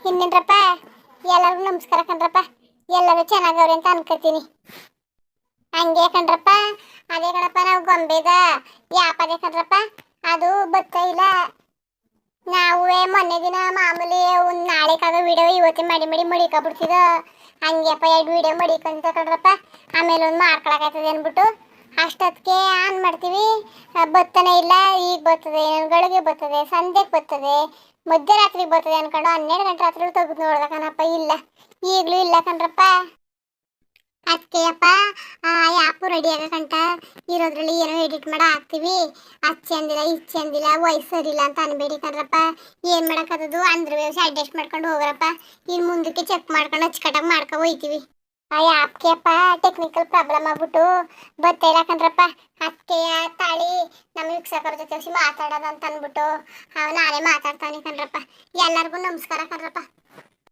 ಇನ್ನೇನ್ರಪ್ಪ ಎಲ್ಲರಿಗೂ ನಮಸ್ಕಾರ ಕಣ್ರಪ್ಪ. ಎಲ್ಲರೂ ಚೆನ್ನಾಗವ್ರೆ ಅಂತ ಅನ್ಕೋತೀನಿ. ಹಂಗೆ ಕಣ್ರಪ್ಪ, ಅದೇ ಕಣಪ್ಪ ನಾವು ಗೊಂಬೆದ ಯಾಪ್ ಅದೇ ಕಣ್ರಪ್ಪ, ಅದು ಬರ್ತಾ ಇಲ್ಲ. ನಾವು ಮೊನ್ನೆ ದಿನ ಮಾಮೂಲಿ ಒಂದು ನಾಳೆಕಾಗ ವಿಡಿಯೋ ಇವತ್ತೇ ಮಾಡಿ ಮಡಿಕೊಬಿಡ್ತಿದ. ಹಂಗೆಪ್ಪ 2 ವಿಡಿಯೋ ಮಡಿಕೊಂತ ಕಣ್ರಪ್ಪ. ಆಮೇಲೆ ಒಂದು ಮಾಡ್ಕೊಳಕಾಯ್ತದೆ ಅಂದ್ಬಿಟ್ಟು ಅಷ್ಟೊತ್ತಿಗೆ ಆನ್ ಮಾಡ್ತೀವಿ, ಬರ್ತಾನೆ ಇಲ್ಲ. ಈಗ ಬರ್ತದೆ, ಗಳಿಗೆ ಬರ್ತದೆ, ಸಂಜೆಗೆ ಬರ್ತದೆ, ಮಧ್ಯರಾತ್ರಿಗೆ ಬರ್ತದೆ ಅನ್ಕೊಂಡು 12 ಗಂಟೆ ರಾತ್ರಿ ತೆಗೆದು ನೋಡ್ದ ಕಣಪ್ಪ, ಇಲ್ಲ, ಈಗಲೂ ಇಲ್ಲ ಕಣ್ರಪ್ಪ. ಅದಕ್ಕೆಯಪ್ಪ ಆ್ಯಪು ರೆಡಿ ಆಗಕಂಟ ಇರೋದ್ರಲ್ಲಿ ಏನೋ ಎಡಿಟ್ ಮಾಡಿ ಹಾಕ್ತೀವಿ. ಅಚ್ಚೆ ಅಂದಿಲ್ಲ ಇಚ್ಚೆ ಅಂದಿಲ್ಲ ವಯಸ್ಸು ಸರಿಲ್ಲ ಅಂತ ಅನ್ಬೇಡಿ ಕಣ್ರಪ್ಪ. ಏನು ಮಾಡೋಕ್ಕದು ಅಂದ್ರೆ ವ್ಯವಸ್ಥೆ ಅಡ್ಜಸ್ಟ್ ಮಾಡ್ಕೊಂಡು ಹೋಗ್ರಪ್ಪ. ಇನ್ನು ಮುಂದಕ್ಕೆ ಚೆಕ್ ಮಾಡ್ಕೊಂಡು ಅಚ್ಚುಕಟ್ಟಾಗಿ ಮಾಡ್ಕೊ ಹೋಯ್ತೀವಿ. ಆ ಆ್ಯಪ್ಗೆ ಅಪ್ಪ ಟೆಕ್ನಿಕಲ್ ಪ್ರಾಬ್ಲಮ್ ಆಗ್ಬಿಟ್ಟು ಬರ್ತಾ ಇಲ್ಲ ಕಣ್ರಪ್ಪ. ಅದಕ್ಕೆ ತಾಳಿ ನಮ್ಮ ವೀಕ್ಷಕರ ಜೊತೆ ಮಾತಾಡೋದು ಅಂತ ಅಂದ್ಬಿಟ್ಟು ನಾನೇ ಮಾತಾಡ್ತಾನೆ ಕಣ್ರಪ್ಪ. ಎಲ್ಲರಿಗೂ ನಮಸ್ಕಾರ ಕಣ್ರಪ್ಪ.